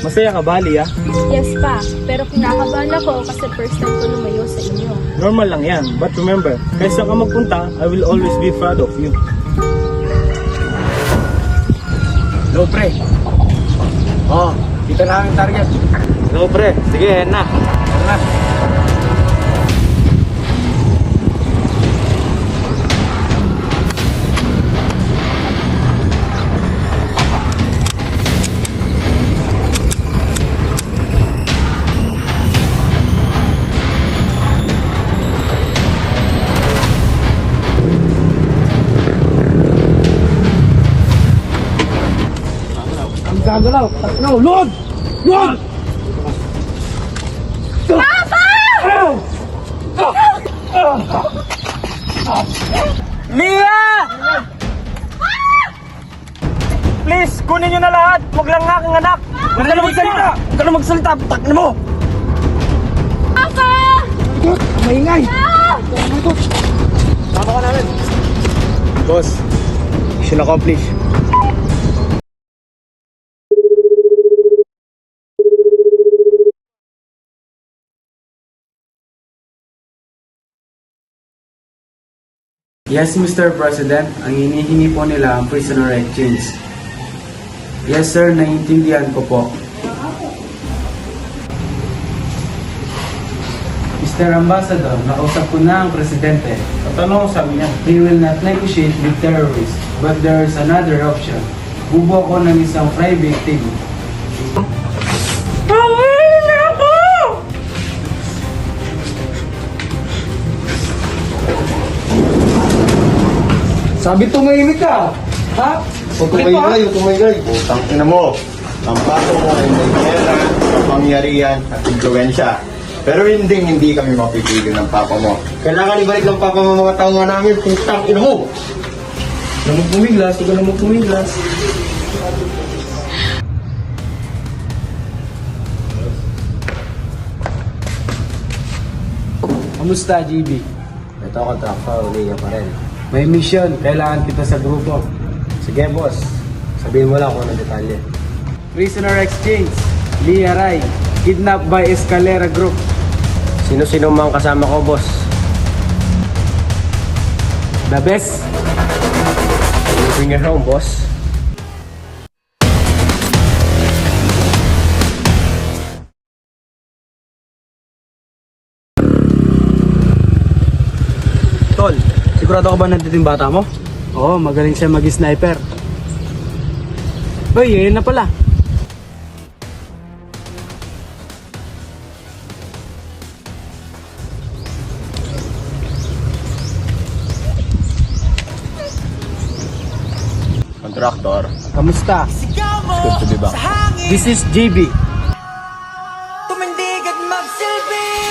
Masaya ka ba, Lia? Yes pa, pero kinakabahan ako kasi first time ko lumayo sa inyo. Normal lang yan. But remember, kaysa ka magpunta, I will always be proud of you. Hello, pre. Oh, kita na ang target. Hello, pre. Sige, yan na. Tara na. Ang gagalaw. No, load! Load! Lia! Please, kunin nyo na lahat. Huwag lang nga aking anak. Huwag ka na magsalita. Huwag ka na magsalita. Tak na mo. Papa! Maingay! Tama ka namin. Boss, mission accomplished. Yes, Mr. President, ang hinihingi po nila ang prisoner exchange. Yes, sir, naiintindihan ko po. Mr. Ambassador, nakausap ko na ang presidente. Tatanong ko sa amin yan. They will not negotiate with terrorists, but there is another option. Bubuo ko ng isang private team. Sabi tumahimik ka! Ha? Huwag tumingay, huwag tumingay. Putang ina mo. Ang paso mo ay may pera, kapangyarihan at impluensya. Pero hindi kami mapipigil ng papa mo. Kailangan ibalik ng papa mo mga tao nga namin. Putang ina mo. Huwag na magpumiglas, huwag na magpumiglas. Kamusta, GB? Ito ako, Tractor. Uli pa rin. May mission, kailangan kita sa grupo. Sige, boss. Sabihin mo lang kung anong detalye. Prisoner exchange, Lia Rai, kidnapped by Escalera Group. Sino-sino mang kasama ko, boss? The best. Bring her home, boss. Tol, sigurado ka ba nandito yung bata mo? Oo, magaling siya mag-sniper. Uy, yun na pala. Contractor, Kamusta? good to be back. This is JB. Tumindig at magsilbing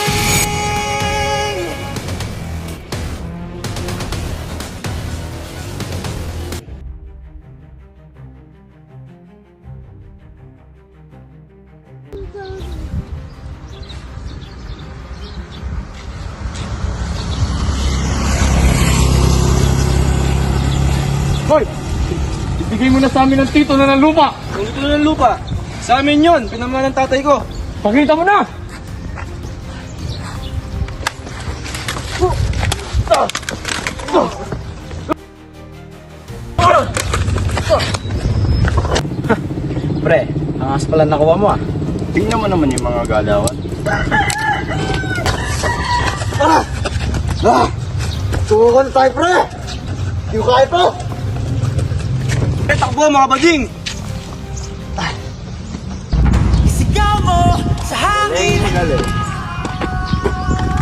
Hoy! Ibigay mo na sa amin ang tito na ng lupa! Ang titulo ng lupa. Sa amin yun, pinamalan ng tatay ko. Pakita mo na! Pre, angas pala nakuha mo ah. Tingnan mo naman yung mga galawan. Subukan na tayo, pre! Hindi ko kaya to! Takbo mga baging! isigaw mo sa hangin.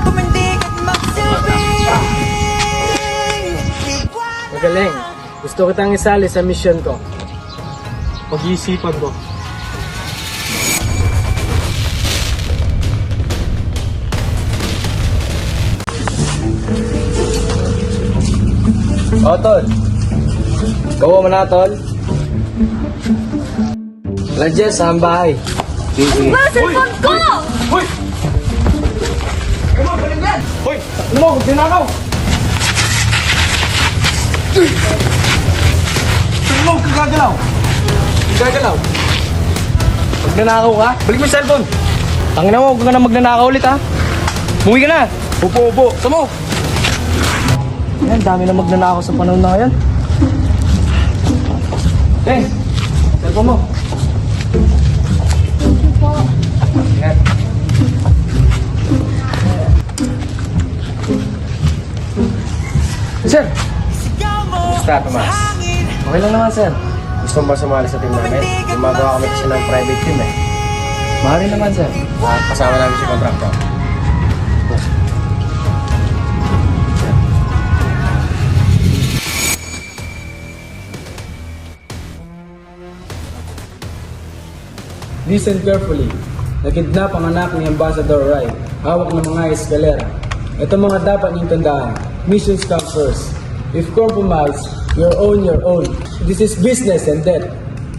Tumindig at magsilbing Magaling. Gusto kitang isali sa mission ko. Pag-iisipan ko. O, tol. Gawa mo na, tol. Nandiyan sa bahay. Sige. Ba, cellphone ko! Hoy! Hoy! Ano mo? Huwag dinakaw! Huwag ka gagalaw. Gagalaw. Magnanakaw ka? Balik mo yung cellphone. Tangina mo, huwag ka na magnanakaw ulit ha. Umuwi ka na. Upo. Samo. Yan, dami na magnanakaw sa panahon na yan. Okay. Cellphone mo. Yan. Sir. Basta, Tomas. Okay lang naman, sir. Gusto mo ba sumali sa team namin? Gumagawa kami kasi ng private team eh. Mahal naman, sir. Kasama namin si contractor. Listen carefully. Nakidnap ang anak ni Ambassador Rai. Hawak ng mga eskalera. Ito mga dapat niyong tandaan. Missions come first. If compromise, you're on your own. This is business and death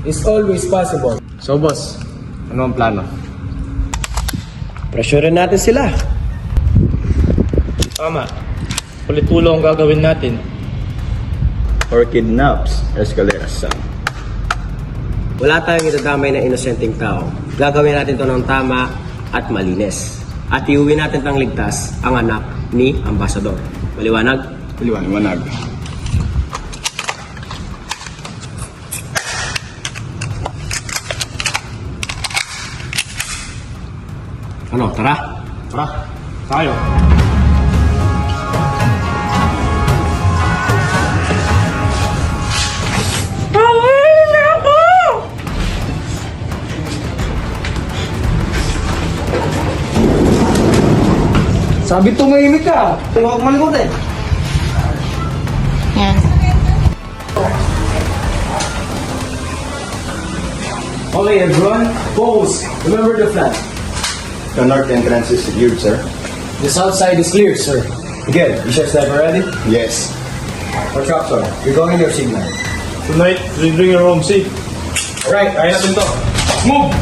is always possible. So, boss, ano ang plano? Pressurein natin sila. Tama. Ulit-ulo ang gagawin natin. Or kidnaps Escaleras son. Wala tayong itadamay na inosenteng tao. Gagawin natin to ng tama at malinis. At iuwi natin ng ligtas ang anak ni Ambassador. Maliwanag? Liwanag. Ano, tara? Tara, tayo. Sabi tumahimik ka. Huwag malikot eh. Okay, everyone. Focus. Remember the plan. The north entrance is secured, sir. The south side is clear, sir. Good. You should sniper ready? Yes. Contractor, you're going your signal. Tonight, we bring your home safe. Alright, Kaya natin to. Move!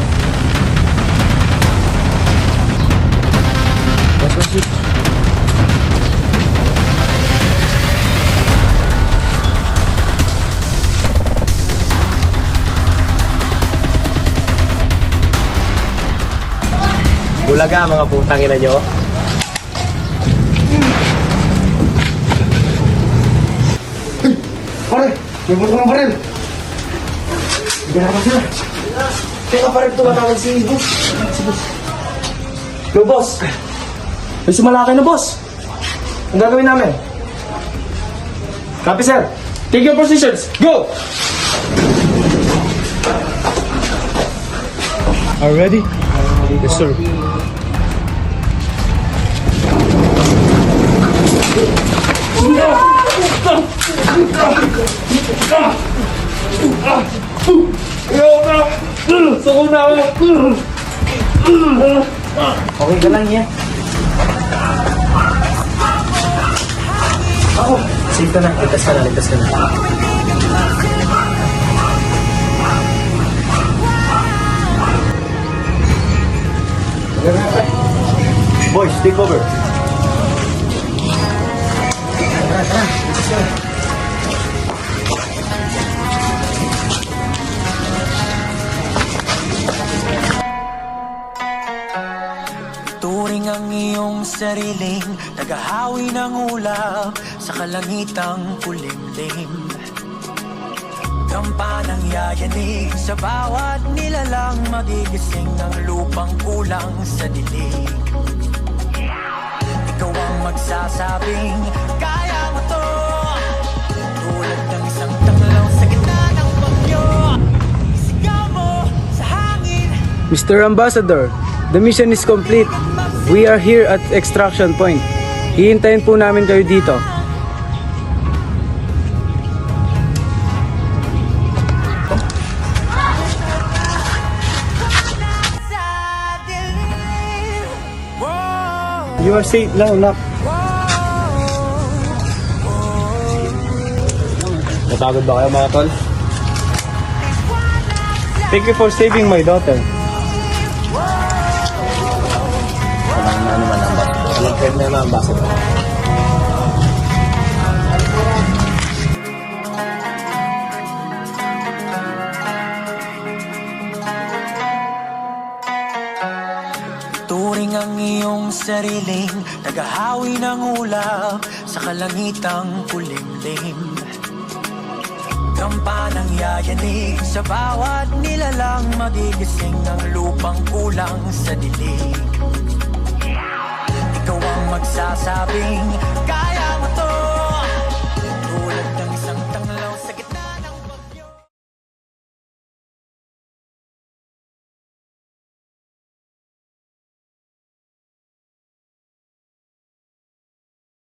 Bulaga mga putang ina nyo. Pare, may buto ng baril. Hindi na naman sila. Teka pare, tumatawag si boss. Go, boss! May sumalaki na, boss! Ang gagawin namin? Copy, sir! Take your positions! Go! Are you ready? Yes, sir. Okay ka lang yan. Safe ka na. Ligtas ka na. Boys, take over. Turing ang iyong sariling tagahawi ng ulap sa kalangitang kulimlim. Kampanang yayanig sa bawat nilalang magigising ng lupang kulang sa dilig. Ikaw ang magsasabing kaya mo to, tulad ng isang tanglaw sa gitna ng bagyo. Isigaw mo sa hangin. Mr. Ambassador, the mission is complete. We are here at extraction point. Hihintayin po namin kayo dito. You are safe now, nak. Napagod ba kayo, mga tol? Thank you for saving my daughter. Walang pwede na yung Ambassador. ang sariling naghahawi ng ulap sa kalangitang kulimlim. Kampanang yayanig sa bawat nilalang, magigising ang lupang kulang sa dilig. Ikaw ang magsasabing